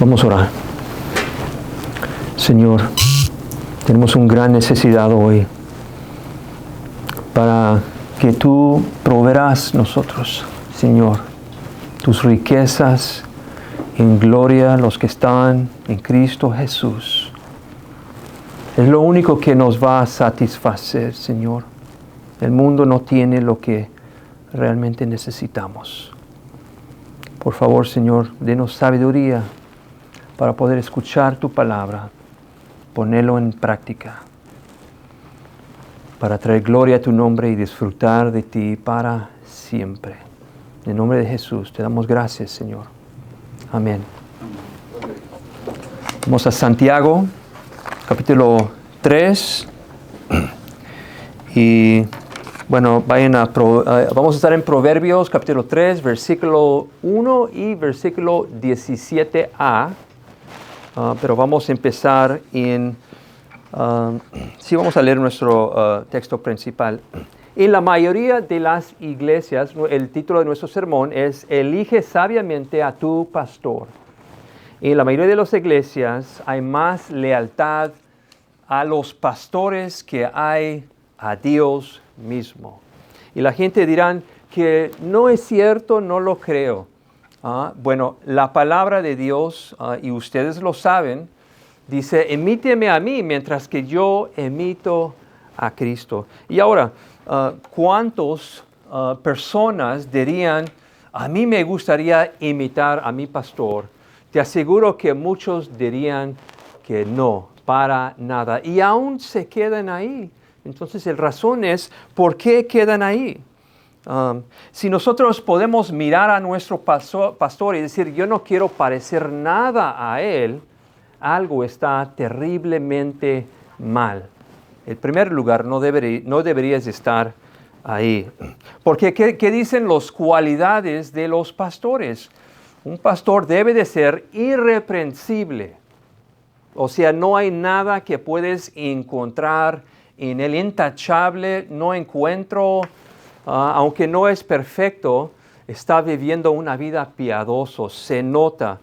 Vamos a orar. Señor, tenemos una gran necesidad hoy para que tú proveerás nosotros, Señor, tus riquezas en gloria a los que están en Cristo Jesús. Es lo único que nos va a satisfacer, Señor. El mundo no tiene lo que realmente necesitamos. Por favor, Señor, denos sabiduría para poder escuchar tu palabra, ponerlo en práctica, para traer gloria a tu nombre y disfrutar de ti para siempre. En el nombre de Jesús, te damos gracias, Señor. Amén. Vamos a Santiago, capítulo 3. Y bueno, vamos a estar en Proverbios, capítulo 3, versículo 1 y versículo 17a. Pero vamos a empezar vamos a leer nuestro texto principal. En la mayoría de las iglesias, el título de nuestro sermón es Elige sabiamente a tu pastor. En la mayoría de las iglesias hay más lealtad a los pastores que hay a Dios mismo. Y la gente dirán que no es cierto, no lo creo. Bueno, la palabra de Dios, y ustedes lo saben, dice, emíteme a mí mientras que yo emito a Cristo. Y ahora, ¿cuántas personas dirían, a mí me gustaría imitar a mi pastor? Te aseguro que muchos dirían que no, para nada. Y aún se quedan ahí. Entonces, la razón es, ¿por qué quedan ahí? Si nosotros podemos mirar a nuestro pastor y decir, yo no quiero parecer nada a él, algo está terriblemente mal. En primer lugar, no deberías estar ahí. Porque, ¿qué dicen las cualidades de los pastores? Un pastor debe de ser irreprensible. O sea, no hay nada que puedes encontrar en el intachable. No encuentro, aunque no es perfecto, está viviendo una vida piadosa. Se nota,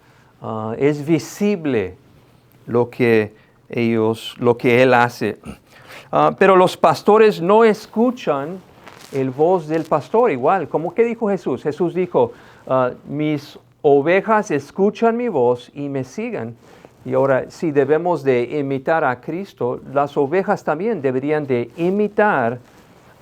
es visible lo que él hace. Pero los pastores no escuchan el voz del pastor igual. ¿Cómo que dijo Jesús? Jesús dijo, mis ovejas escuchan mi voz y me siguen. Y ahora, si debemos de imitar a Cristo, las ovejas también deberían de imitar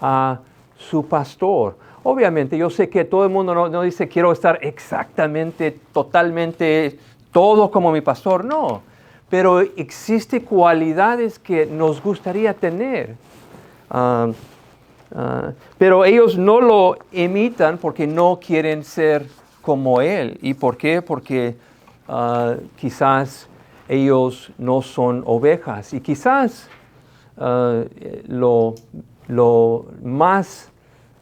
a su pastor. Obviamente, yo sé que todo el mundo no dice, quiero estar exactamente, totalmente, todo como mi pastor. No, pero existen cualidades que nos gustaría tener. Pero ellos no lo imitan porque no quieren ser como él. ¿Y por qué? Porque quizás ellos no son ovejas. Y quizás lo más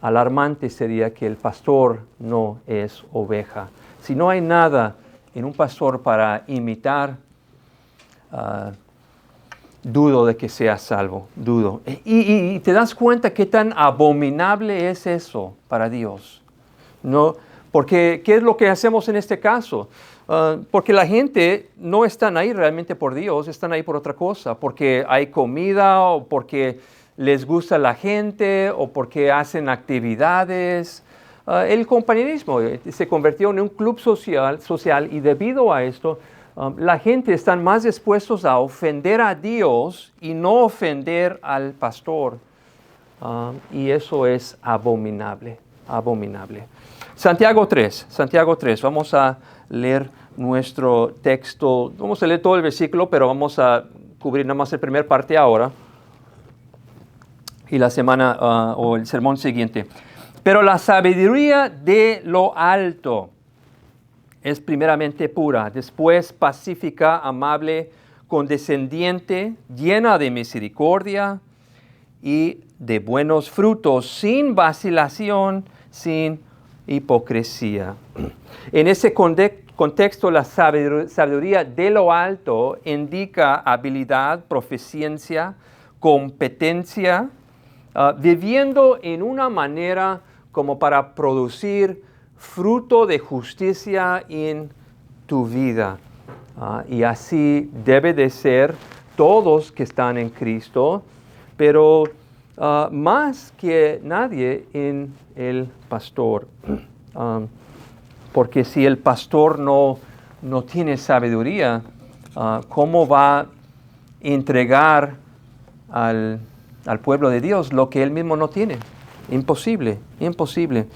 alarmante sería que el pastor no es oveja. Si no hay nada en un pastor para imitar, dudo de que sea salvo, dudo. Y te das cuenta qué tan abominable es eso para Dios. No, porque, ¿qué es lo que hacemos en este caso? Porque la gente no están ahí realmente por Dios, están ahí por otra cosa, porque hay comida o porque les gusta la gente o porque hacen actividades. El compañerismo se convirtió en un club social y debido a esto, la gente está más dispuestos a ofender a Dios y no ofender al pastor. Y eso es abominable, abominable. Santiago 3, vamos a leer nuestro texto. Vamos a leer todo el versículo, pero vamos a cubrir nada más la primera parte ahora. Y la semana o el sermón siguiente. Pero la sabiduría de lo alto es primeramente pura, después pacífica, amable, condescendiente, llena de misericordia y de buenos frutos, sin vacilación, sin hipocresía. En ese contexto, la sabiduría de lo alto indica habilidad, proficiencia, competencia, viviendo en una manera como para producir fruto de justicia en tu vida. Y así debe de ser todos que están en Cristo, pero más que nadie en el pastor. Porque si el pastor no tiene sabiduría, ¿cómo va a entregar al pueblo de Dios lo que él mismo no tiene? Imposible, imposible.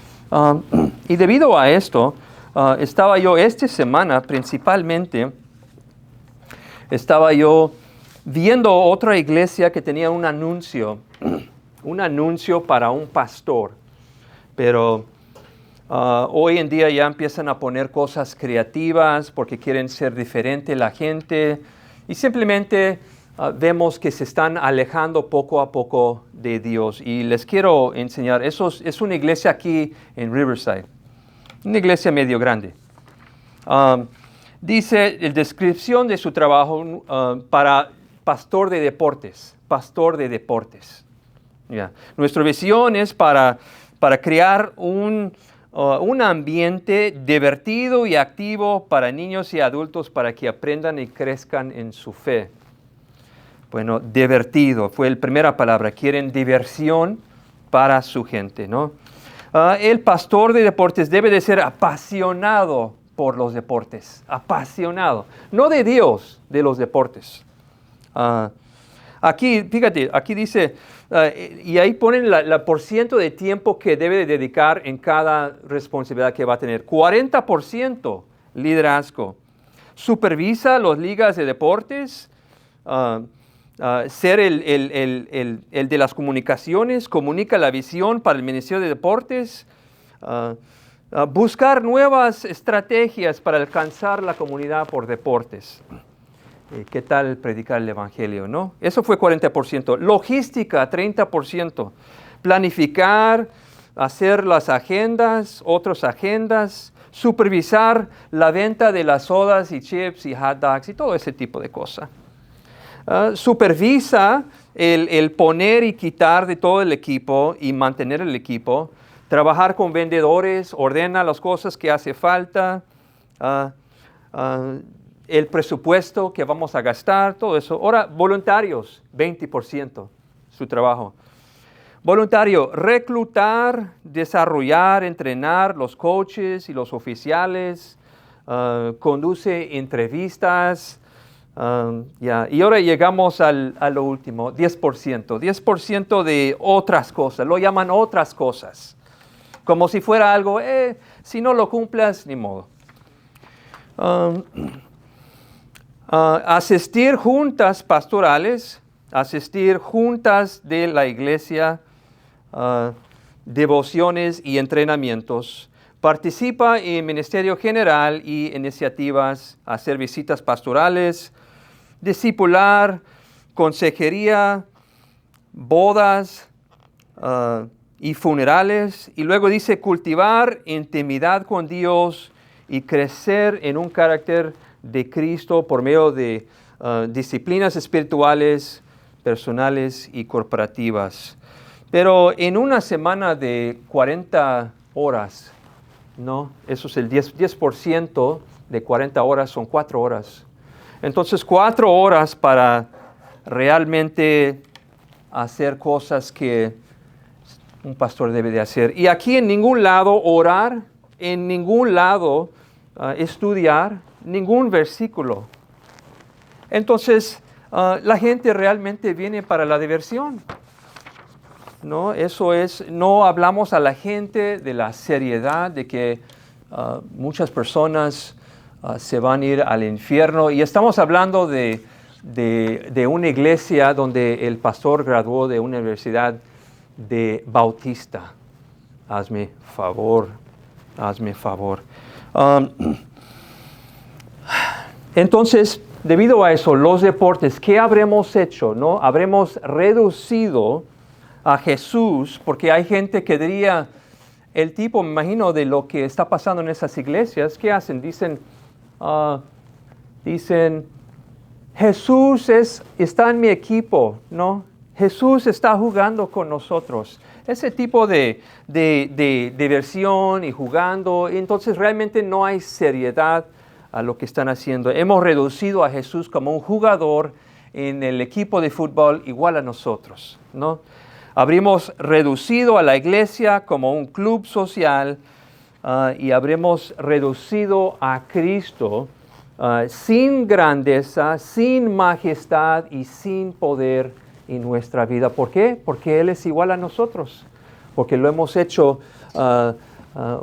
Y debido a esto, estaba yo esta semana principalmente, estaba yo viendo otra iglesia que tenía un anuncio para un pastor, pero hoy en día ya empiezan a poner cosas creativas porque quieren ser diferente la gente y simplemente vemos que se están alejando poco a poco de Dios. Y les quiero enseñar, es una iglesia aquí en Riverside, una iglesia medio grande. Dice la descripción de su trabajo para pastor de deportes. Yeah. Nuestra visión es para crear un ambiente divertido y activo para niños y adultos para que aprendan y crezcan en su fe. Bueno, divertido fue la primera palabra. Quieren diversión para su gente, ¿no? El pastor de deportes debe de ser apasionado por los deportes. Apasionado. No de Dios, de los deportes. Aquí, fíjate, aquí dice, y ahí ponen la porciento de tiempo que debe de dedicar en cada responsabilidad que va a tener. 40% liderazgo. Supervisa las ligas de deportes. Ser el de las comunicaciones, comunica la visión para el Ministerio de Deportes. Buscar nuevas estrategias para alcanzar la comunidad por deportes. ¿Qué tal predicar el Evangelio, no? Eso fue 40%. Logística, 30%. Planificar, hacer las agendas, otras agendas. Supervisar la venta de las sodas y chips y hot dogs y todo ese tipo de cosas. Supervisa el poner y quitar de todo el equipo y mantener el equipo. Trabajar con vendedores, ordena las cosas que hace falta. El presupuesto que vamos a gastar, todo eso. Ahora, voluntarios, 20% su trabajo. Voluntario, reclutar, desarrollar, entrenar los coaches y los oficiales, conduce entrevistas. Y ahora llegamos a lo último, 10%. 10% de otras cosas, lo llaman otras cosas. Como si fuera algo, si no lo cumplas, ni modo. Asistir juntas pastorales, asistir juntas de la iglesia, devociones y entrenamientos. Participa en ministerio general y iniciativas, hacer visitas pastorales, discipular, consejería, bodas y funerales. Y luego dice cultivar intimidad con Dios y crecer en un carácter de Cristo por medio de disciplinas espirituales, personales y corporativas. Pero en una semana de 40 horas, ¿no? Eso es el 10% de 40 horas, son 4 horas. Entonces, 4 horas para realmente hacer cosas que un pastor debe de hacer. Y aquí en ningún lado orar, en ningún lado estudiar, ningún versículo. Entonces, la gente realmente viene para la diversión. ¿No? Eso es, no hablamos a la gente de la seriedad de que muchas personas se van a ir al infierno. Y estamos hablando de una iglesia donde el pastor graduó de una universidad de Bautista. Hazme favor. Entonces, debido a eso, los deportes, ¿qué habremos hecho? ¿No? Habremos reducido a Jesús, porque hay gente que diría, el tipo, me imagino, de lo que está pasando en esas iglesias, ¿qué hacen? Dicen, Jesús está en mi equipo, ¿no? Jesús está jugando con nosotros. Ese tipo de diversión y jugando, entonces realmente no hay seriedad a lo que están haciendo. Hemos reducido a Jesús como un jugador en el equipo de fútbol igual a nosotros, ¿no? Habremos reducido a la iglesia como un club social y habremos reducido a Cristo sin grandeza, sin majestad y sin poder en nuestra vida. ¿Por qué? Porque Él es igual a nosotros, porque lo hemos hecho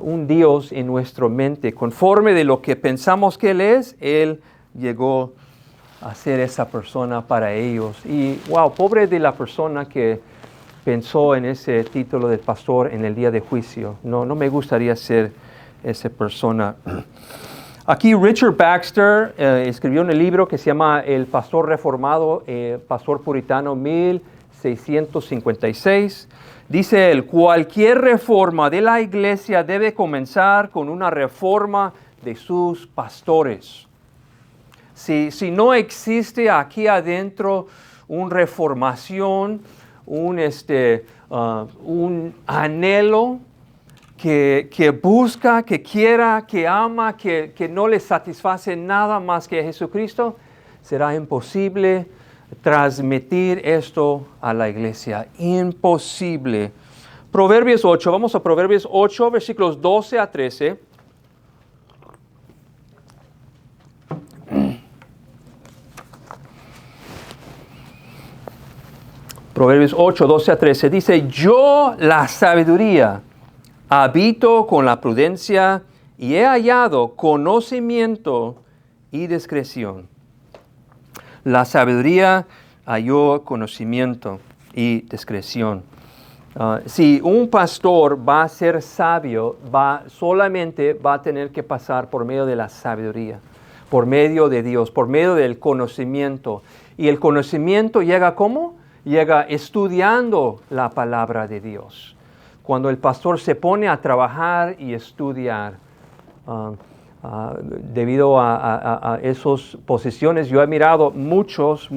un Dios en nuestra mente. Conforme de lo que pensamos que Él es, Él llegó a ser esa persona para ellos. Y wow, pobre de la persona que pensó en ese título del pastor en el día de juicio. No me gustaría ser esa persona. Aquí Richard Baxter escribió un libro que se llama El Pastor Reformado, Pastor Puritano 1656. Dice él, cualquier reforma de la iglesia debe comenzar con una reforma de sus pastores. Si no existe aquí adentro una reformación, un anhelo que busca, que quiera, que ama, que no le satisface nada más que a Jesucristo, será imposible transmitir esto a la iglesia. Imposible. Proverbios 8, vamos a Proverbios 8, versículos 12 a 13. Proverbios 8, 12 a 13 dice, yo la sabiduría habito con la prudencia y he hallado conocimiento y discreción. La sabiduría halló conocimiento y discreción. Si un pastor va a ser sabio, solamente va a tener que pasar por medio de la sabiduría, por medio de Dios, por medio del conocimiento. Y el conocimiento llega ¿cómo? Llega estudiando la palabra de Dios. Cuando el pastor se pone a trabajar y estudiar, debido a esas posiciones, yo he mirado muchos,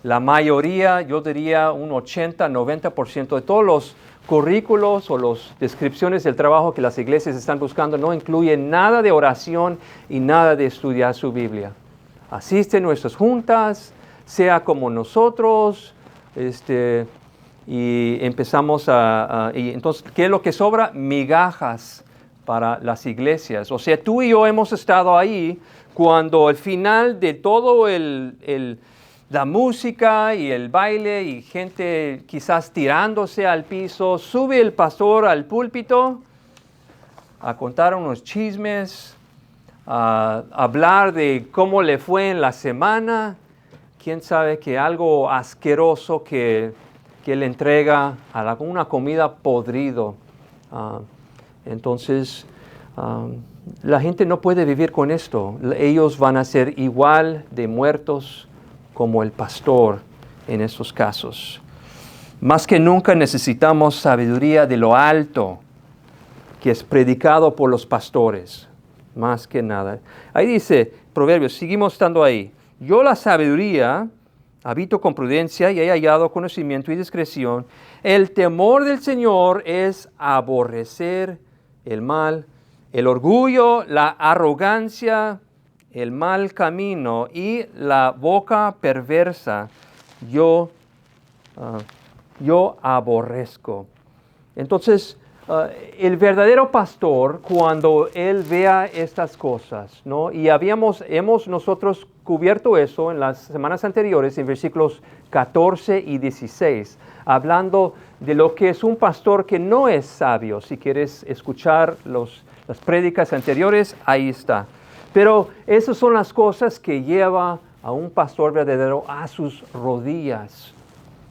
la mayoría, yo diría un 80-90% de todos los currículos o las descripciones del trabajo que las iglesias están buscando no incluyen nada de oración y nada de estudiar su Biblia. Asisten a nuestras juntas, sea como nosotros, y empezamos y entonces, ¿qué es lo que sobra? Migajas para las iglesias. O sea, tú y yo hemos estado ahí cuando al final de todo la música y el baile y gente quizás tirándose al piso, sube el pastor al púlpito a contar unos chismes, a hablar de cómo le fue en la semana. Quién sabe que algo asqueroso que le entrega a una comida podrido. Entonces, la gente no puede vivir con esto. Ellos van a ser igual de muertos como el pastor en estos casos. Más que nunca necesitamos sabiduría de lo alto, que es predicado por los pastores. Más que nada. Ahí dice, Proverbios, seguimos estando ahí. Yo la sabiduría habito con prudencia y he hallado conocimiento y discreción. El temor del Señor es aborrecer el mal, el orgullo, la arrogancia, el mal camino y la boca perversa. Yo aborrezco. Entonces, el verdadero pastor, cuando él vea estas cosas, ¿no? Y hemos nosotros cubierto eso en las semanas anteriores, en versículos 14 y 16, hablando de lo que es un pastor que no es sabio. Si quieres escuchar las prédicas anteriores, ahí está. Pero esas son las cosas que lleva a un pastor verdadero a sus rodillas,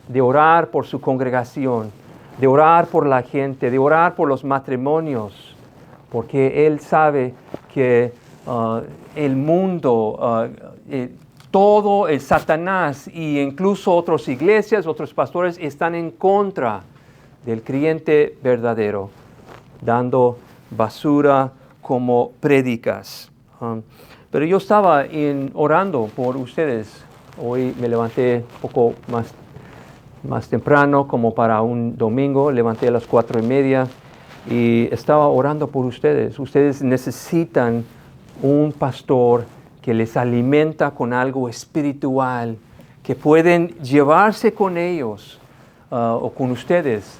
de orar por su congregación, de orar por la gente, de orar por los matrimonios, porque él sabe que el mundo, todo el Satanás e incluso otras iglesias, otros pastores están en contra del creyente verdadero, dando basura como prédicas. Pero yo estaba orando por ustedes. Hoy me levanté un poco más temprano, como para un domingo, levanté a las 4:30 y estaba orando por ustedes. Ustedes necesitan un pastor que les alimenta con algo espiritual, que pueden llevarse con ellos o con ustedes,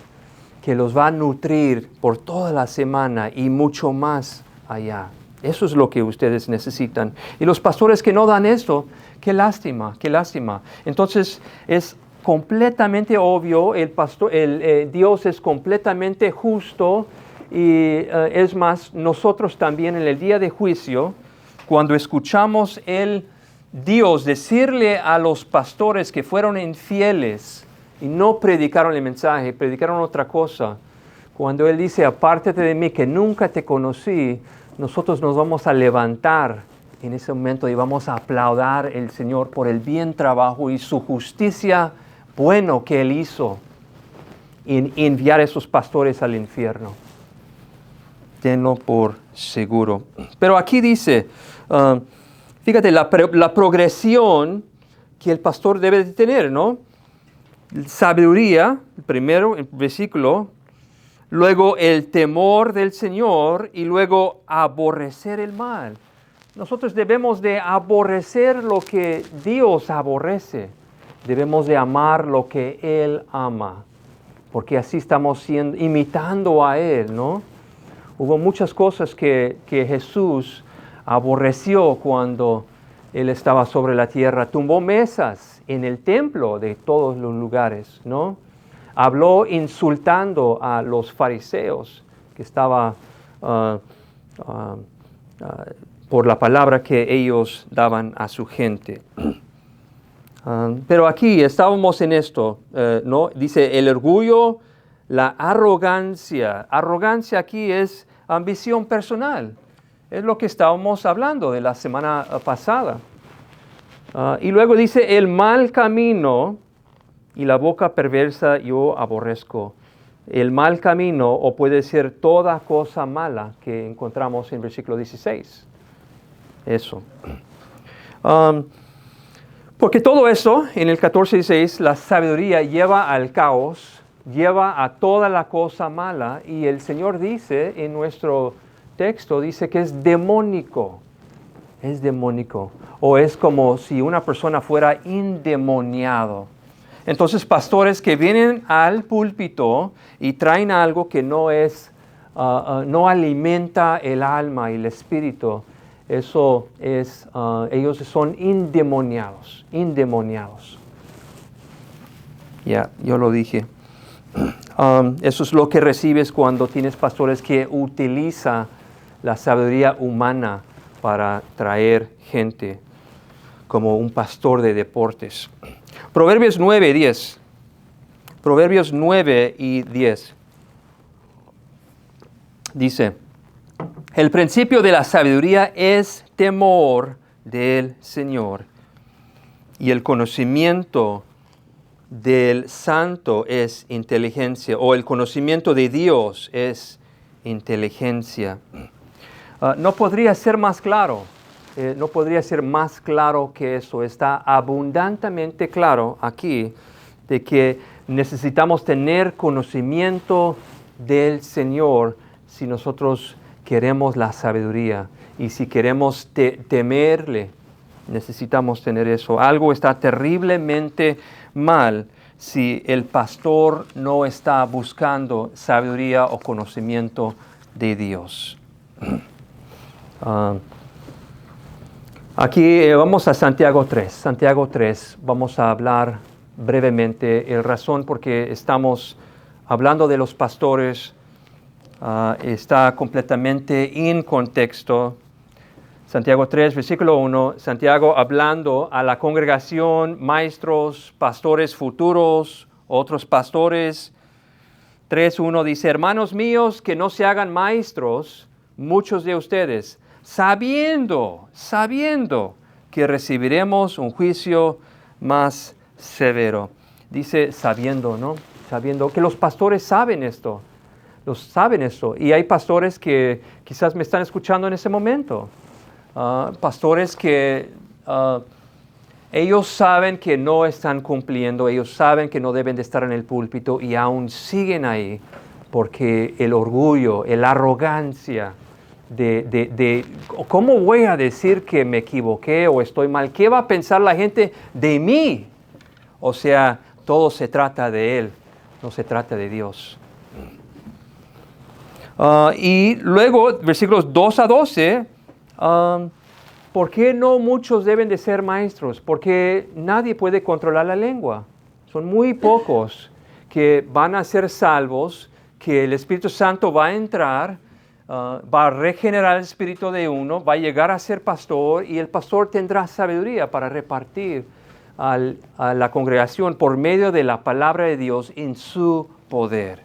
que los va a nutrir por toda la semana y mucho más allá. Eso es lo que ustedes necesitan. Y los pastores que no dan esto, qué lástima, qué lástima. Entonces es completamente obvio, Dios es completamente justo y es más, nosotros también en el día de juicio, cuando escuchamos el Dios decirle a los pastores que fueron infieles y no predicaron el mensaje, predicaron otra cosa, cuando Él dice, apártate de mí que nunca te conocí, nosotros nos vamos a levantar en ese momento y vamos a aplaudir al Señor por el bien trabajo y su justicia bueno que Él hizo en enviar a esos pastores al infierno. Tenlo por seguro. Pero aquí dice, fíjate, la progresión que el pastor debe de tener, ¿no? Sabiduría, primero, el versículo, luego el temor del Señor y luego aborrecer el mal. Nosotros debemos de aborrecer lo que Dios aborrece. Debemos de amar lo que Él ama, porque así estamos imitando a Él, ¿no? Hubo muchas cosas que Jesús aborreció cuando Él estaba sobre la tierra. Tumbó mesas en el templo de todos los lugares, ¿no? Habló insultando a los fariseos que estaba por la palabra que ellos daban a su gente. Pero aquí estábamos en esto, ¿no? Dice el orgullo, la arrogancia. Arrogancia aquí es ambición personal. Es lo que estábamos hablando de la semana pasada. Y luego dice el mal camino y la boca perversa yo aborrezco. El mal camino, o puede ser toda cosa mala que encontramos en versículo 16. Eso. Porque todo eso, en el 14:16, la sabiduría lleva al caos, lleva a toda la cosa mala, y el Señor dice en nuestro texto, dice que es demónico. Es demónico. O es como si una persona fuera endemoniado. Entonces, pastores que vienen al púlpito y traen algo que no es, no alimenta el alma y el espíritu, eso es, ellos son endemoniados, endemoniados. Ya, yo lo dije. Eso es lo que recibes cuando tienes pastores que utilizan la sabiduría humana para traer gente, como un pastor de deportes. Proverbios 9:10. Proverbios 9:10. Dice, el principio de la sabiduría es temor del Señor, y el conocimiento del santo es inteligencia, o el conocimiento de Dios es inteligencia. No podría ser más claro, no podría ser más claro que eso. Está abundantemente claro aquí de que necesitamos tener conocimiento del Señor si nosotros queremos la sabiduría. Y si queremos temerle, necesitamos tener eso. Algo está terriblemente mal si el pastor no está buscando sabiduría o conocimiento de Dios. Aquí vamos a Santiago 3. Santiago 3, vamos a hablar brevemente. El razón por qué estamos hablando de los pastores está completamente en contexto. Santiago 3, versículo 1, Santiago hablando a la congregación, maestros, pastores futuros, otros pastores. 3:1 dice, hermanos míos, que no se hagan maestros muchos de ustedes, sabiendo que recibiremos un juicio más severo. Dice sabiendo, ¿no? Sabiendo que los pastores saben esto. Y hay pastores que quizás me están escuchando en ese momento. Pastores que ellos saben que no están cumpliendo, ellos saben que no deben de estar en el púlpito y aún siguen ahí porque el orgullo, la arrogancia de cómo voy a decir que me equivoqué o estoy mal. ¿Qué va a pensar la gente de mí? O sea, todo se trata de Él, no se trata de Dios. Y luego, versículos 2 a 12, ¿por qué no muchos deben de ser maestros? Porque nadie puede controlar la lengua. Son muy pocos que van a ser salvos, que el Espíritu Santo va a entrar, va a regenerar el espíritu de uno, va a llegar a ser pastor y el pastor tendrá sabiduría para repartir a la congregación por medio de la palabra de Dios en su poder,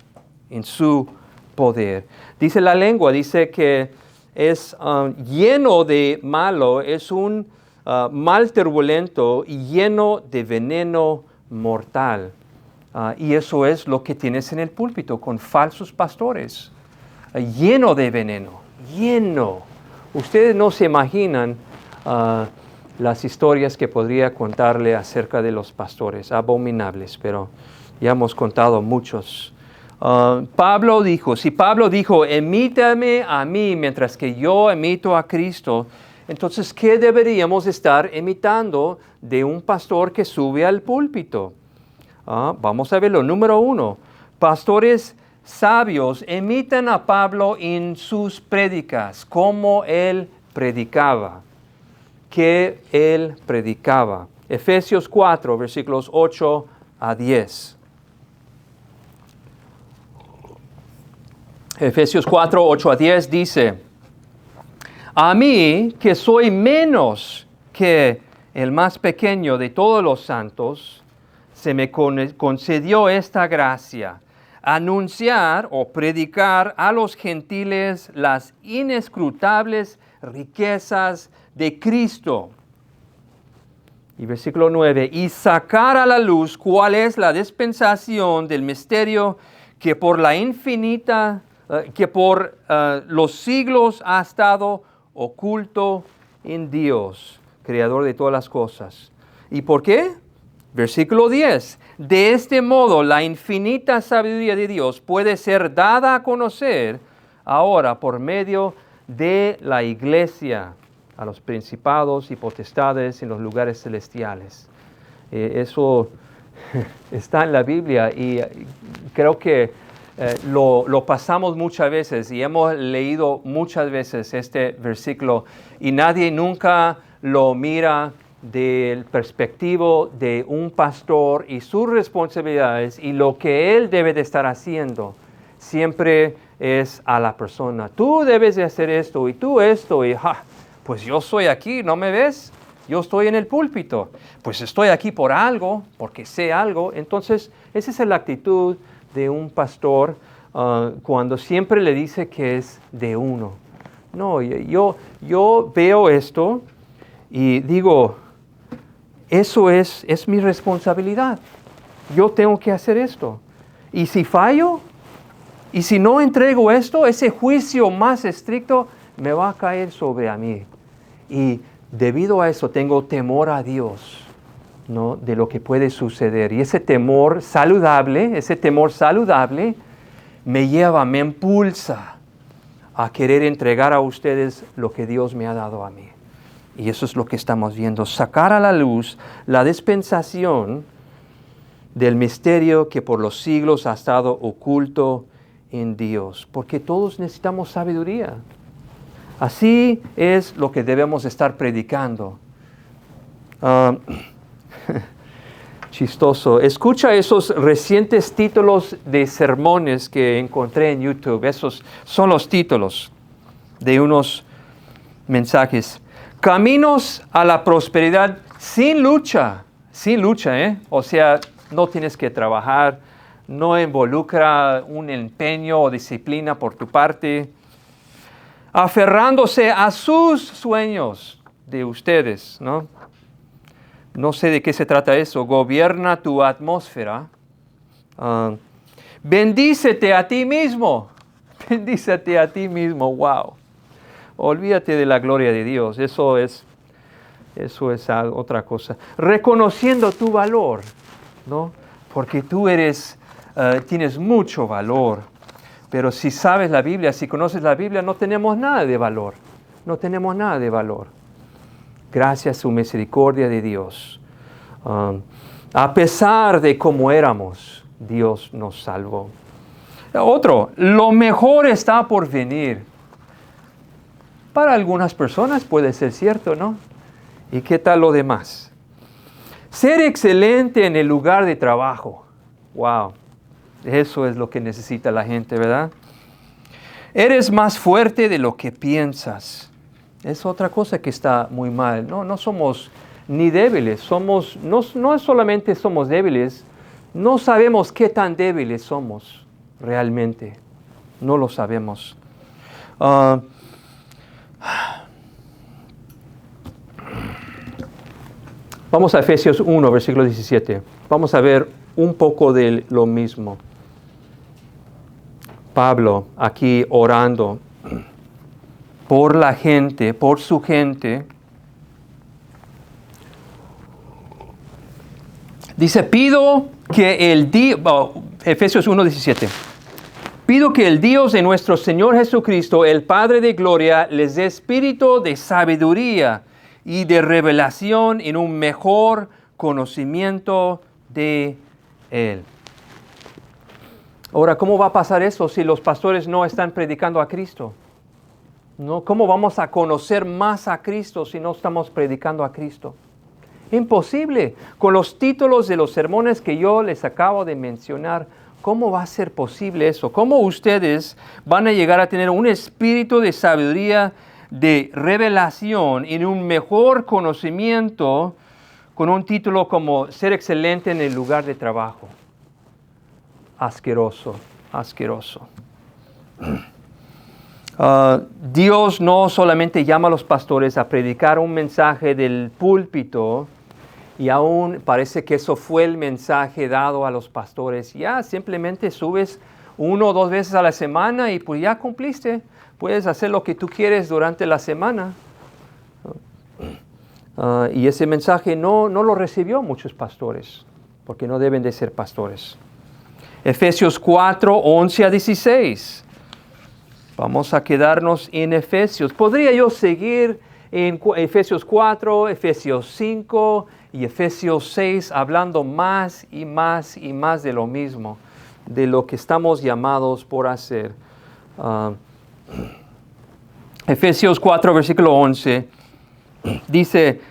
en su poder. Dice la lengua, dice que es lleno de malo, es un mal turbulento y lleno de veneno mortal. Y eso es lo que tienes en el púlpito con falsos pastores. Lleno de veneno, lleno. Ustedes no se imaginan las historias que podría contarle acerca de los pastores, abominables, pero ya hemos contado muchos. Pablo dijo, si Pablo dijo, imítame a mí mientras que yo imito a Cristo, entonces, ¿qué deberíamos estar imitando de un pastor que sube al púlpito? Vamos a verlo. Número 1, pastores sabios imitan a Pablo en sus prédicas, cómo él predicaba, que él predicaba. Efesios 4, versículos 8 a 10. Efesios 4, 8 a 10 dice, a mí, que soy menos que el más pequeño de todos los santos, se me concedió esta gracia, anunciar o predicar a los gentiles las inescrutables riquezas de Cristo. Y versículo 9, y sacar a la luz cuál es la dispensación del misterio que por la infinita, que por los siglos ha estado oculto en Dios, creador de todas las cosas. ¿Y por qué? Versículo 10. De este modo, la infinita sabiduría de Dios puede ser dada a conocer ahora por medio de la iglesia a los principados y potestades en los lugares celestiales. Eso está en la Biblia y creo que lo pasamos muchas veces y hemos leído muchas veces este versículo y nadie nunca lo mira del perspectivo de un pastor y sus responsabilidades y lo que él debe de estar haciendo siempre es a la persona. Tú debes de hacer esto y tú esto y pues yo soy aquí, ¿no me ves? Yo estoy en el púlpito. Pues estoy aquí por algo, porque sé algo. Entonces, esa es la actitud de un pastor cuando siempre le dice que es de uno. No, yo veo esto y digo, eso es mi responsabilidad. Yo tengo que hacer esto. Y si fallo, y si no entrego esto, ese juicio más estricto me va a caer sobre a mí. Y debido a eso tengo temor a Dios, ¿no? De lo que puede suceder. Y ese temor saludable me impulsa a querer entregar a ustedes lo que Dios me ha dado a mí. Y eso es lo que estamos viendo. Sacar a la luz la dispensación del misterio que por los siglos ha estado oculto en Dios. Porque todos necesitamos sabiduría. Así es lo que debemos estar predicando. Chistoso. Escucha esos recientes títulos de sermones que encontré en YouTube. Esos son los títulos de unos mensajes. Caminos a la prosperidad sin lucha. Sin lucha, ¿eh? O sea, no tienes que trabajar, no involucra un empeño o disciplina por tu parte. Aferrándose a sus sueños de ustedes, ¿no? No sé de qué se trata eso. Gobierna tu atmósfera. Bendícete a ti mismo. Bendícete a ti mismo. Wow. Olvídate de la gloria de Dios. Eso es otra cosa. Reconociendo tu valor, ¿no? Porque tú tienes mucho valor. Pero si sabes la Biblia, si conoces la Biblia, no tenemos nada de valor. No tenemos nada de valor. Gracias a su misericordia de Dios. A pesar de cómo éramos, Dios nos salvó. Otro, lo mejor está por venir. Para algunas personas puede ser cierto, ¿no? ¿Y qué tal lo demás? Ser excelente en el lugar de trabajo. Wow, eso es lo que necesita la gente, ¿verdad? Eres más fuerte de lo que piensas. Es otra cosa que está muy mal. No somos ni débiles. No solamente somos débiles, no sabemos qué tan débiles somos realmente. No lo sabemos. Vamos a Efesios 1, versículo 17. Vamos a ver un poco de lo mismo. Pablo aquí orando por la gente, por su gente. Dice, pido que el Dios, Efesios 1, 17. Pido que el Dios de nuestro Señor Jesucristo, el Padre de gloria, les dé espíritu de sabiduría y de revelación en un mejor conocimiento de Él. Ahora, ¿cómo va a pasar eso si los pastores no están predicando a Cristo? ¿No? ¿Cómo vamos a conocer más a Cristo si no estamos predicando a Cristo? Imposible. Con los títulos de los sermones que yo les acabo de mencionar, ¿cómo va a ser posible eso? ¿Cómo ustedes van a llegar a tener un espíritu de sabiduría, de revelación, en un mejor conocimiento con un título como ser excelente en el lugar de trabajo? Asqueroso, asqueroso. Dios no solamente llama a los pastores a predicar un mensaje del púlpito, y aún parece que eso fue el mensaje dado a los pastores. Ya simplemente subes 1 o 2 veces a la semana y pues ya cumpliste. Puedes hacer lo que tú quieres durante la semana. Y ese mensaje no lo recibió muchos pastores, porque no deben de ser pastores. Efesios 4, 11 a 16. Vamos a quedarnos en Efesios. Podría yo seguir en Efesios 4, Efesios 5 y Efesios 6 hablando más y más y más de lo mismo, de lo que estamos llamados por hacer. Efesios 4, versículo 11, dice,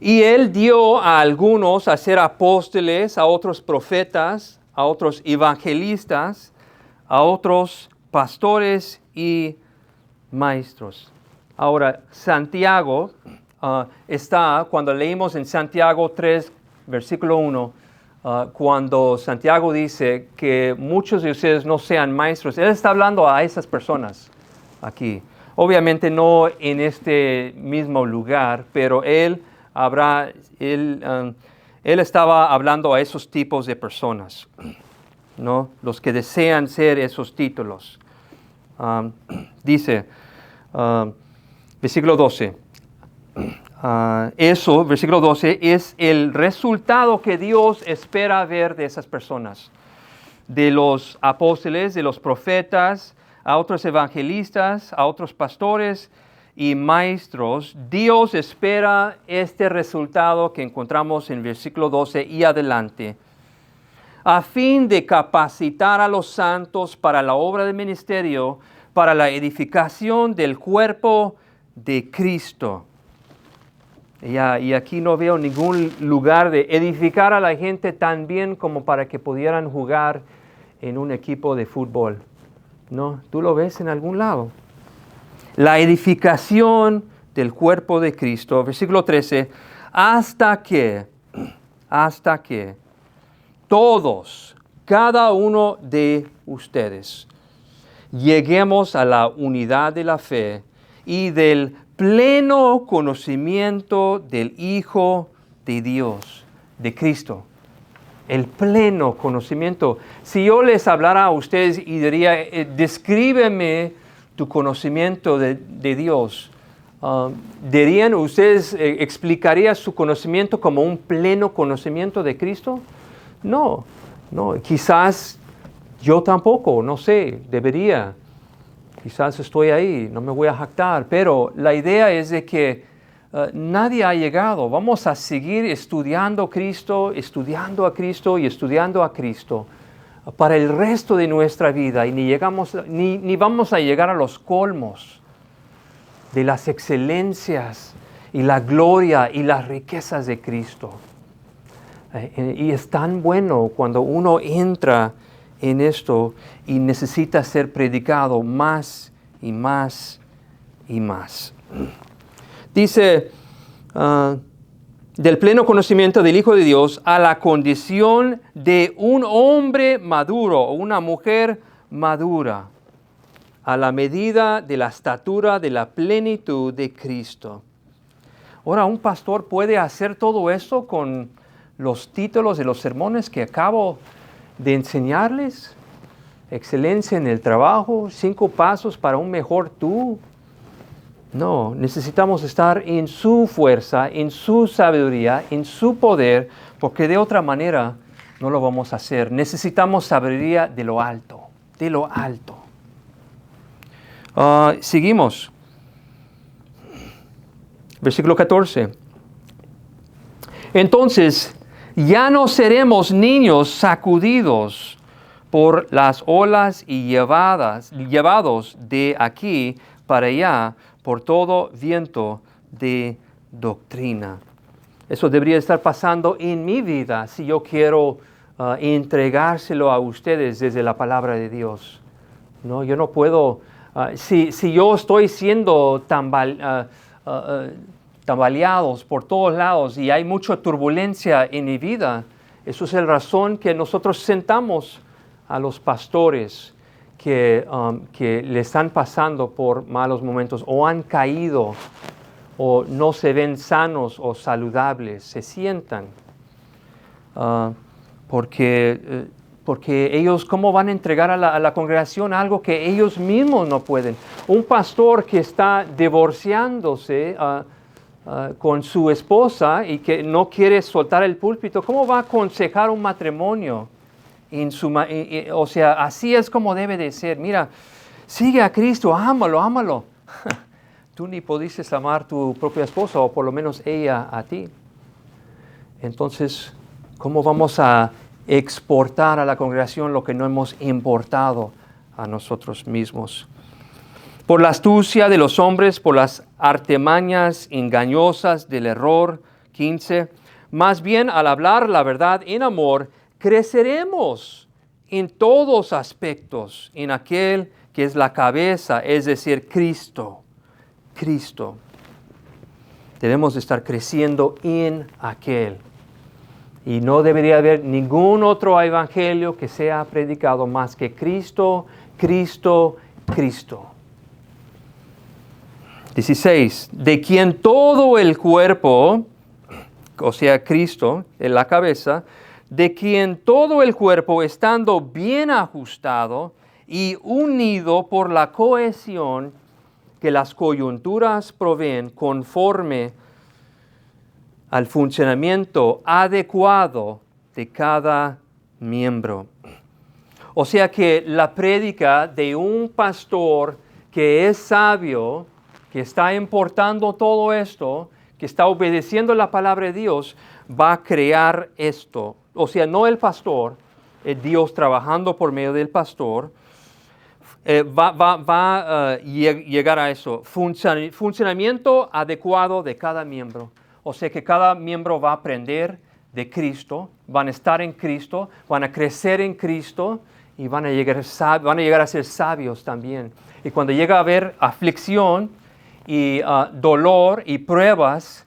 y Él dio a algunos a ser apóstoles, a otros profetas, a otros evangelistas, a otros pastores y maestros. Ahora, Santiago está, cuando leímos en Santiago 3, versículo 1, cuando Santiago dice que muchos de ustedes no sean maestros, él está hablando a esas personas aquí. Obviamente no en este mismo lugar, pero él estaba hablando a esos tipos de personas, ¿no? Los que desean ser esos títulos. Dice, versículo 12, versículo 12, es el resultado que Dios espera ver de esas personas, de los apóstoles, de los profetas, a otros evangelistas, a otros pastores y maestros. Dios espera este resultado que encontramos en versículo 12 y adelante, a fin de capacitar a los santos para la obra del ministerio, para la edificación del cuerpo de Cristo. Y aquí no veo ningún lugar de edificar a la gente tan bien como para que pudieran jugar en un equipo de fútbol. ¿No? ¿Tú lo ves en algún lado? La edificación del cuerpo de Cristo. Versículo 13. Hasta que todos, cada uno de ustedes, lleguemos a la unidad de la fe y del pleno conocimiento del Hijo de Dios, de Cristo. El pleno conocimiento. Si yo les hablara a ustedes y diría, descríbeme tu conocimiento de Dios, ¿dirían ustedes, explicaría su conocimiento como un pleno conocimiento de Cristo? No. Quizás Yo tampoco, no sé, debería. Quizás estoy ahí, no me voy a jactar, pero la idea es de que nadie ha llegado. Vamos a seguir estudiando estudiando a Cristo y estudiando a Cristo para el resto de nuestra vida y ni vamos a llegar a los colmos de las excelencias y la gloria y las riquezas de Cristo. Y es tan bueno cuando uno entra en esto y necesita ser predicado más y más y más. Dice, del pleno conocimiento del Hijo de Dios a la condición de un hombre maduro o una mujer madura, a la medida de la estatura de la plenitud de Cristo. Ahora, ¿un pastor puede hacer todo esto con los títulos de los sermones que acabo de enseñarles? Excelencia en el trabajo, 5 pasos para un mejor tú. No, necesitamos estar en su fuerza, en su sabiduría, en su poder, porque de otra manera no lo vamos a hacer. Necesitamos sabiduría de lo alto, de lo alto. Seguimos. Versículo 14. Entonces, ya no seremos niños sacudidos por las olas y llevados de aquí para allá por todo viento de doctrina. Eso debería estar pasando en mi vida si yo quiero entregárselo a ustedes desde la palabra de Dios. No, yo no puedo, si yo estoy siendo tambaleados por todos lados y hay mucha turbulencia en mi vida, eso es la razón que nosotros sentamos a los pastores que le están pasando por malos momentos o han caído o no se ven sanos o saludables, se sientan. Porque ellos, ¿cómo van a entregar a la congregación algo que ellos mismos no pueden? Un pastor que está divorciándose con su esposa y que no quiere soltar el púlpito, ¿cómo va a aconsejar un matrimonio? O sea, así es como debe de ser. Mira, sigue a Cristo, ámalo, ámalo. Tú ni pudiste amar a tu propia esposa, o por lo menos ella a ti. Entonces, ¿cómo vamos a exportar a la congregación lo que no hemos importado a nosotros mismos? Por la astucia de los hombres, por las artimañas engañosas del error. 15. Más bien, al hablar la verdad en amor, creceremos en todos aspectos en aquel que es la cabeza, es decir, Cristo. Cristo. Debemos estar creciendo en aquel. Y no debería haber ningún otro evangelio que sea predicado más que Cristo, Cristo, Cristo. 16. De quien todo el cuerpo, o sea, Cristo, en la cabeza, de quien todo el cuerpo, estando bien ajustado y unido por la cohesión que las coyunturas proveen conforme al funcionamiento adecuado de cada miembro. O sea que la prédica de un pastor que es sabio, que está importando todo esto, que está obedeciendo la palabra de Dios, va a crear esto. O sea, no el pastor, Dios trabajando por medio del pastor, va a llegar a eso. Funcionamiento adecuado de cada miembro. O sea que cada miembro va a aprender de Cristo, van a estar en Cristo, van a crecer en Cristo y van a llegar a ser sabios también. Y cuando llega a haber aflicción y dolor y pruebas,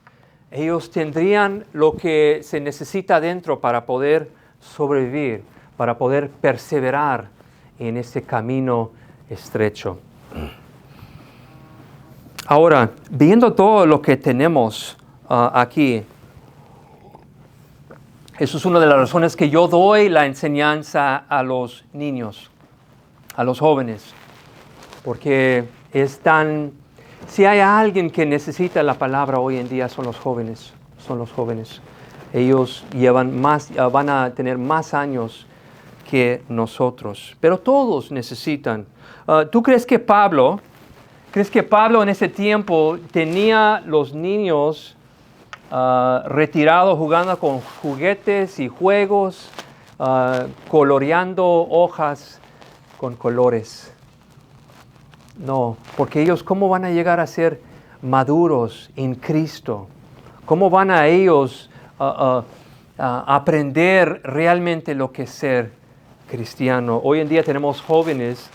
ellos tendrían lo que se necesita dentro para poder sobrevivir, para poder perseverar en ese camino estrecho. Ahora, viendo todo lo que tenemos aquí, eso es una de las razones que yo doy la enseñanza a los niños, a los jóvenes, porque si hay alguien que necesita la palabra hoy en día son los jóvenes, Ellos van a tener más años que nosotros. Pero todos necesitan. ¿Tú crees que Pablo en ese tiempo tenía los niños retirados jugando con juguetes y juegos, coloreando hojas con colores? No, porque ellos, ¿cómo van a llegar a ser maduros en Cristo? ¿Cómo van a ellos a aprender realmente lo que es ser cristiano? Hoy en día tenemos jóvenes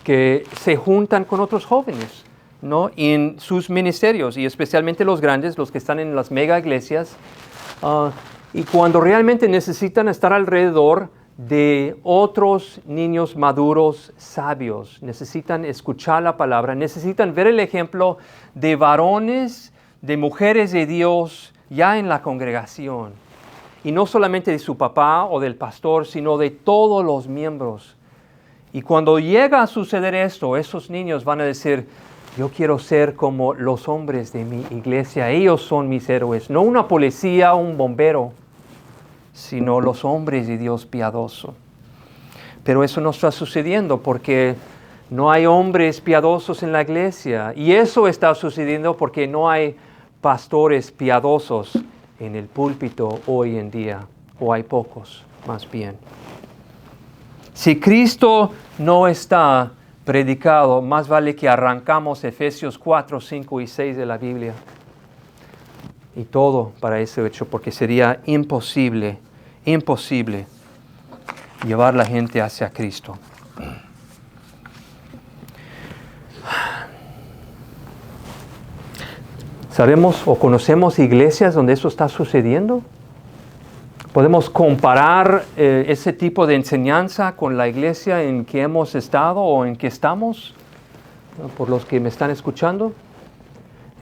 que se juntan con otros jóvenes, ¿no? En sus ministerios, y especialmente los grandes, los que están en las mega iglesias, y cuando realmente necesitan estar alrededor de otros niños maduros, sabios, necesitan escuchar la palabra, necesitan ver el ejemplo de varones, de mujeres de Dios ya en la congregación, y no solamente de su papá o del pastor, sino de todos los miembros. Y cuando llega a suceder esto, esos niños van a decir: yo quiero ser como los hombres de mi iglesia, ellos son mis héroes, no una policía o un bombero, sino los hombres de Dios piadoso. Pero eso no está sucediendo porque no hay hombres piadosos en la iglesia, y eso está sucediendo porque no hay pastores piadosos en el púlpito hoy en día, o hay pocos, más bien. Si Cristo no está predicado, más vale que arrancamos Efesios 4, 5 y 6 de la Biblia. Y todo para ese hecho, porque sería imposible llevar la gente hacia Cristo. ¿Sabemos o conocemos iglesias donde eso está sucediendo? ¿Podemos comparar ese tipo de enseñanza con la iglesia en que hemos estado o en que estamos? Por los que me están escuchando.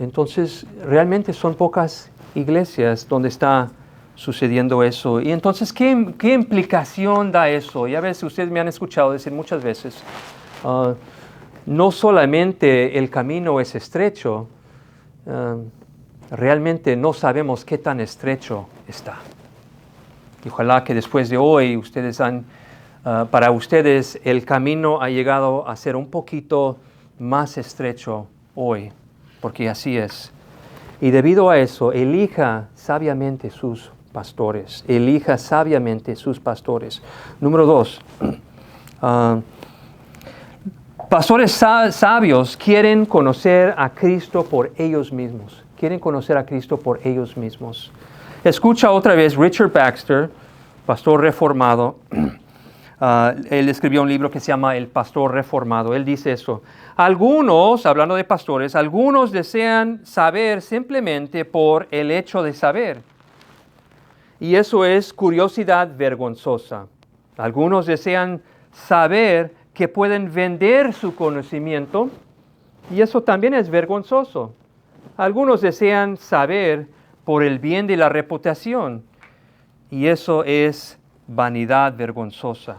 Entonces, realmente son pocas iglesias donde está sucediendo eso. Y entonces, ¿qué implicación da eso? Ya ves, ustedes me han escuchado decir muchas veces, no solamente el camino es estrecho, realmente no sabemos qué tan estrecho está. Y ojalá que después de hoy para ustedes el camino ha llegado a ser un poquito más estrecho hoy, porque así es. Y debido a eso, elija sabiamente sus pastores. Elija sabiamente sus pastores. Número 2. Pastores sabios quieren conocer a Cristo por ellos mismos. Quieren conocer a Cristo por ellos mismos. Escucha otra vez Richard Baxter, pastor reformado. Él escribió un libro que se llama El Pastor Reformado. Él dice eso. Algunos, hablando de pastores, algunos desean saber simplemente por el hecho de saber. Y eso es curiosidad vergonzosa. Algunos desean saber que pueden vender su conocimiento, y eso también es vergonzoso. Algunos desean saber por el bien de la reputación, y eso es vanidad vergonzosa.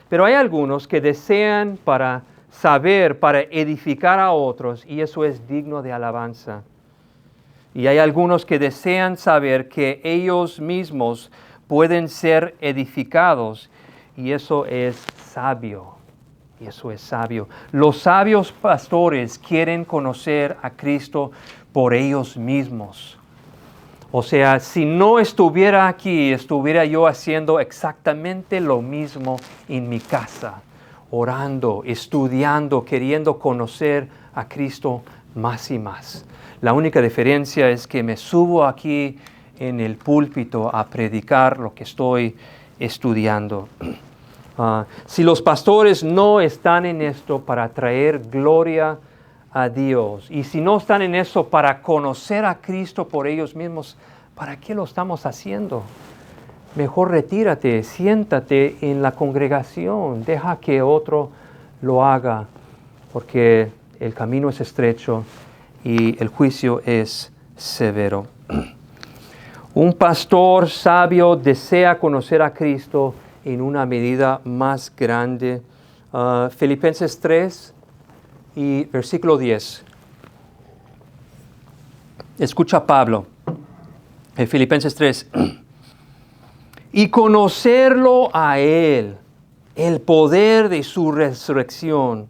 Pero hay algunos que desean para saber, para edificar a otros, y eso es digno de alabanza. Y hay algunos que desean saber que ellos mismos pueden ser edificados, y eso es sabio. Y eso es sabio. Los sabios pastores quieren conocer a Cristo por ellos mismos. O sea, si no estuviera aquí, estuviera yo haciendo exactamente lo mismo en mi casa, orando, estudiando, queriendo conocer a Cristo más y más. La única diferencia es que me subo aquí en el púlpito a predicar lo que estoy estudiando. Si los pastores no están en esto para traer gloria a Dios, y si no están en eso para conocer a Cristo por ellos mismos, ¿para qué lo estamos haciendo? Mejor retírate, siéntate en la congregación, deja que otro lo haga, porque el camino es estrecho y el juicio es severo. Un pastor sabio desea conocer a Cristo en una medida más grande. Filipenses 3 y versículo 10. Escucha a Pablo en Filipenses 3. y conocerlo a Él, el poder de su resurrección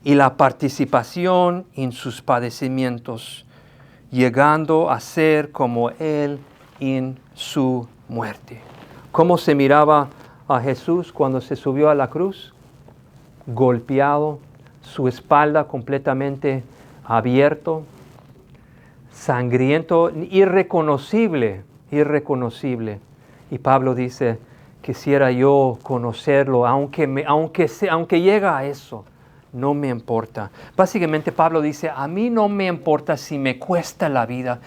y la participación en sus padecimientos, llegando a ser como Él en su muerte. ¿Cómo se miraba a Jesús cuando se subió a la cruz? Golpeado, su espalda completamente abierto, sangriento, irreconocible. Y Pablo dice, quisiera yo conocerlo, aunque llega a eso, no me importa. Básicamente Pablo dice, a mí no me importa si me cuesta la vida,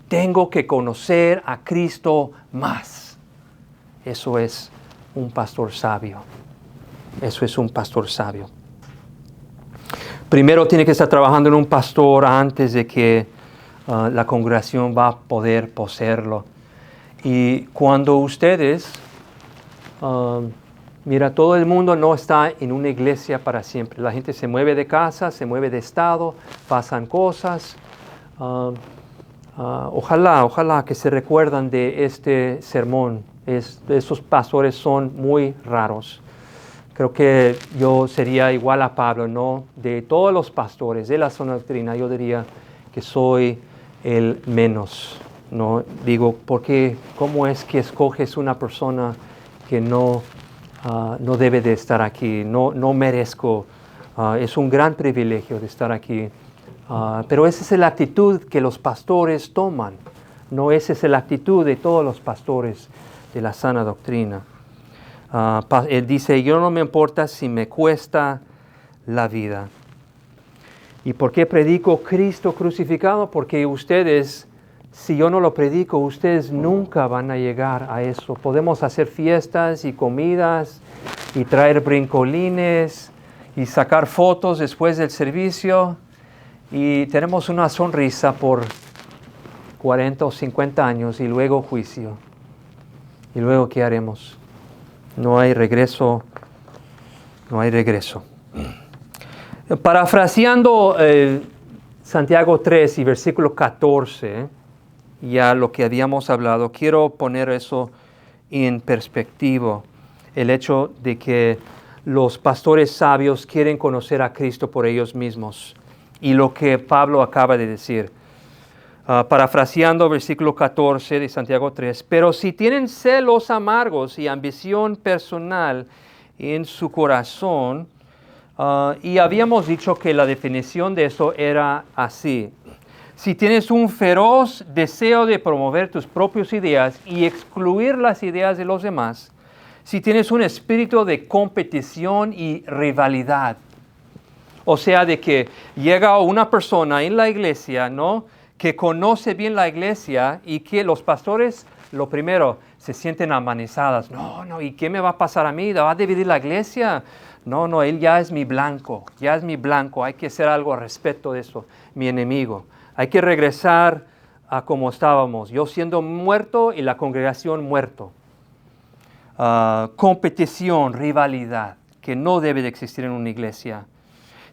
tengo que conocer a Cristo más. Eso es un pastor sabio. Eso es un pastor sabio. Primero tiene que estar trabajando en un pastor antes de que la congregación va a poder poseerlo. Y cuando ustedes, todo el mundo no está en una iglesia para siempre. La gente se mueve de casa, se mueve de estado, pasan cosas. Ojalá que se recuerdan de este sermón. Esos pastores son muy raros. Creo que yo sería igual a Pablo, ¿no? De todos los pastores de la sana doctrina, yo diría que soy el menos, ¿no? Digo, porque ¿cómo es que escoges una persona que no debe de estar aquí? No merezco. Es un gran privilegio de estar aquí. Pero esa es la actitud que los pastores toman. No, esa es la actitud de todos los pastores de la sana doctrina. Él dice, yo no me importa si me cuesta la vida. ¿Y por qué predico Cristo crucificado? Porque ustedes, si yo no lo predico, ustedes nunca van a llegar a eso. Podemos hacer fiestas y comidas y traer brincolines y sacar fotos después del servicio y tenemos una sonrisa por 40 o 50 años y luego juicio. ¿Y luego qué haremos? No hay regreso. Parafraseando Santiago 3 y versículo 14, ya lo que habíamos hablado, quiero poner eso en perspectiva. El hecho de que los pastores sabios quieren conocer a Cristo por ellos mismos. Y lo que Pablo acaba de decir. Parafraseando versículo 14 de Santiago 3, pero si tienen celos amargos y ambición personal en su corazón, y habíamos dicho que la definición de eso era así: si tienes un feroz deseo de promover tus propias ideas y excluir las ideas de los demás, si tienes un espíritu de competición y rivalidad, o sea, de que llega una persona en la iglesia, ¿no?, que conoce bien la iglesia y que los pastores, lo primero, se sienten amanizadas. No, ¿y qué me va a pasar a mí? ¿Va a dividir la iglesia? No, él ya es mi blanco, hay que hacer algo al respecto de eso, mi enemigo. Hay que regresar a como estábamos, yo siendo muerto y la congregación muerto. Competición, rivalidad, que no debe de existir en una iglesia.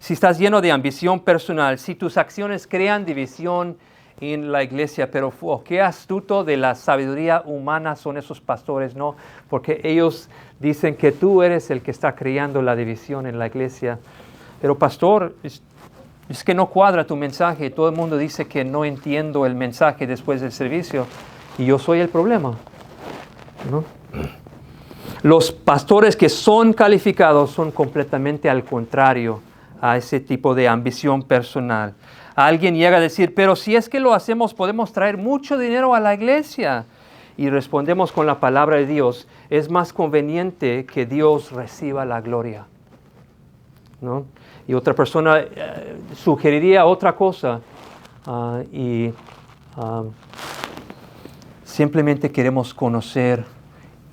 Si estás lleno de ambición personal, si tus acciones crean división en la iglesia, pero qué astuto de la sabiduría humana son esos pastores, ¿no? Porque ellos dicen que tú eres el que está creando la división en la iglesia. Pero pastor, es que no cuadra tu mensaje. Todo el mundo dice que no entiendo el mensaje después del servicio y yo soy el problema, ¿no? Los pastores que son calificados son completamente al contrario a ese tipo de ambición personal. Alguien llega a decir, pero si es que lo hacemos, podemos traer mucho dinero a la iglesia. Y respondemos con la palabra de Dios, es más conveniente que Dios reciba la gloria, ¿no? Y otra persona sugeriría otra cosa. Simplemente queremos conocer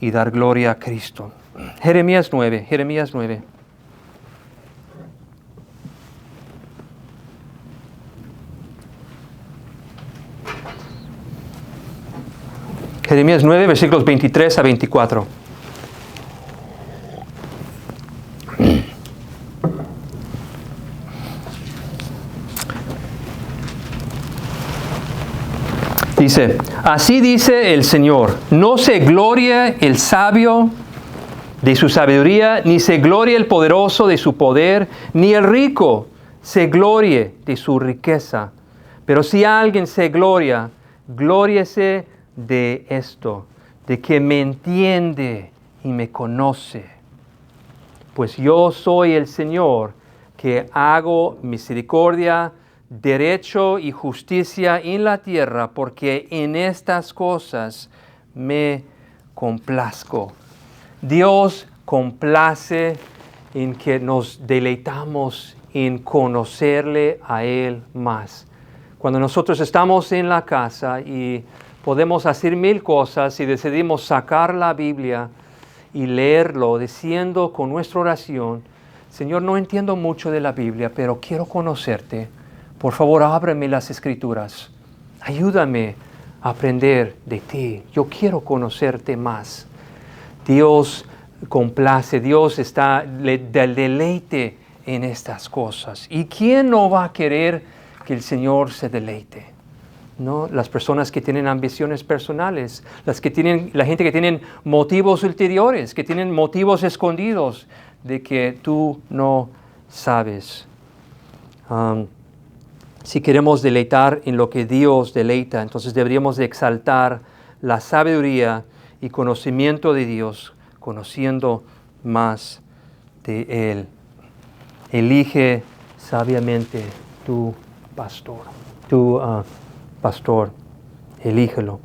y dar gloria a Cristo. Jeremías 9. Jeremías 9, versículos 23 a 24. Dice, así dice el Señor, no se glorie el sabio de su sabiduría, ni se glorie el poderoso de su poder, ni el rico se glorie de su riqueza. Pero si alguien se gloria, glóriese de esto, de que me entiende y me conoce. Pues yo soy el Señor, que hago misericordia, derecho y justicia en la tierra, porque en estas cosas me complazco. Dios complace en que nos deleitamos en conocerle a Él más. Cuando nosotros estamos en la casa y podemos hacer 1000 cosas y decidimos sacar la Biblia y leerlo, diciendo con nuestra oración, Señor, no entiendo mucho de la Biblia, pero quiero conocerte. Por favor, ábreme las Escrituras. Ayúdame a aprender de ti. Yo quiero conocerte más. Dios complace, Dios está del deleite en estas cosas. ¿Y quién no va a querer que el Señor se deleite? ¿No? Las personas que tienen ambiciones personales, la gente que tienen motivos ulteriores, que tienen motivos escondidos de que tú no sabes. Si queremos deleitar en lo que Dios deleita, entonces deberíamos de exaltar la sabiduría y conocimiento de Dios, conociendo más de Él. Elige sabiamente tu pastor, pastor, elígelo,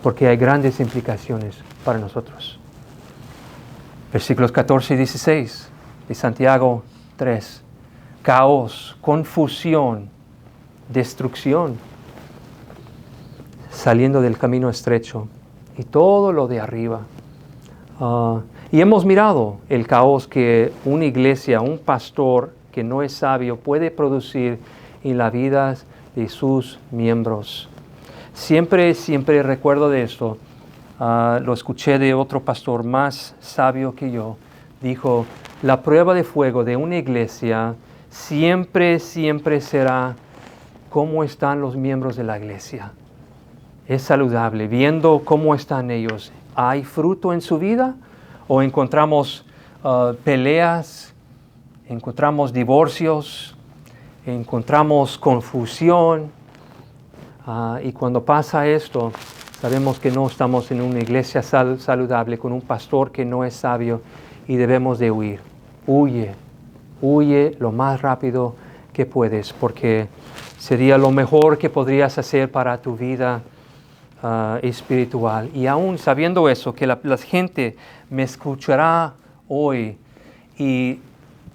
porque hay grandes implicaciones para nosotros. Versículos 14 y 16 de Santiago 3. Caos, confusión, destrucción, saliendo del camino estrecho y todo lo de arriba. Y hemos mirado el caos que una iglesia, un pastor que no es sabio puede producir en la vida de sus miembros. Siempre recuerdo de esto. Lo escuché de otro pastor más sabio que yo. Dijo, la prueba de fuego de una iglesia siempre será cómo están los miembros de la iglesia. Es saludable, viendo cómo están ellos. ¿Hay fruto en su vida? ¿O encontramos peleas? ¿Encontramos divorcios? ¿Encontramos confusión? Y cuando pasa esto, sabemos que no estamos en una iglesia saludable con un pastor que no es sabio y debemos de huir. Huye lo más rápido que puedes, porque sería lo mejor que podrías hacer para tu vida espiritual. Y aún sabiendo eso, que la gente me escuchará hoy y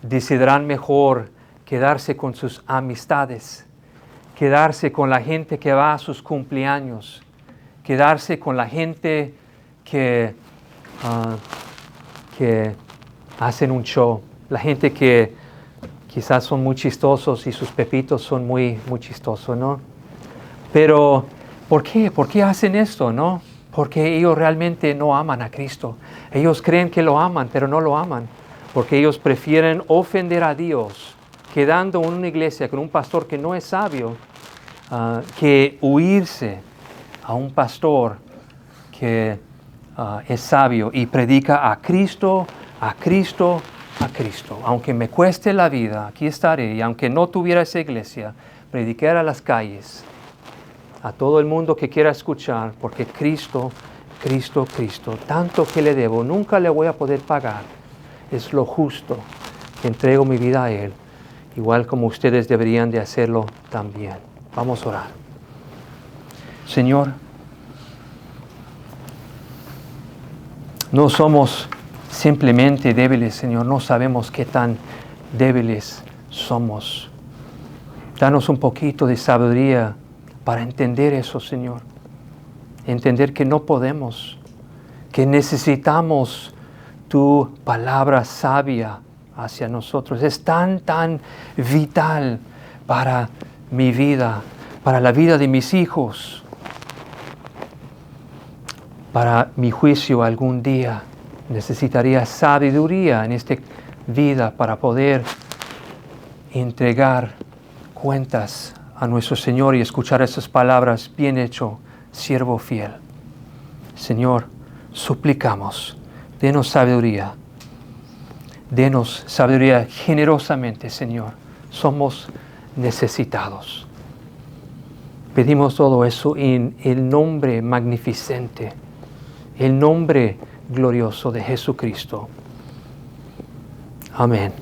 decidirán mejor quedarse con sus amistades, quedarse con la gente que va a sus cumpleaños, quedarse con la gente que hacen un show, la gente que quizás son muy chistosos y sus pepitos son muy chistosos, ¿no? Pero, ¿por qué? ¿Por qué hacen esto, no? Porque ellos realmente no aman a Cristo. Ellos creen que lo aman, pero no lo aman. Porque ellos prefieren ofender a Dios, quedando en una iglesia con un pastor que no es sabio, que huirse a un pastor que es sabio y predica a Cristo, a Cristo, a Cristo. Aunque me cueste la vida, aquí estaré. Y aunque no tuviera esa iglesia, predicar a las calles, a todo el mundo que quiera escuchar, porque Cristo, tanto que le debo, nunca le voy a poder pagar. Es lo justo que entrego mi vida a Él, igual como ustedes deberían de hacerlo también. Vamos a orar. Señor, no somos simplemente débiles, Señor, no sabemos qué tan débiles somos. Danos un poquito de sabiduría para entender eso, Señor. Entender que no podemos, que necesitamos tu palabra sabia hacia nosotros. Es tan vital para mi vida, para la vida de mis hijos, para mi juicio algún día. Necesitaría sabiduría en esta vida para poder entregar cuentas a nuestro Señor y escuchar esas palabras: bien hecho, siervo fiel. Señor, suplicamos, denos sabiduría. Denos sabiduría generosamente, Señor. Somos necesitados. Pedimos todo eso en el nombre magnificente, el nombre glorioso de Jesucristo. Amén.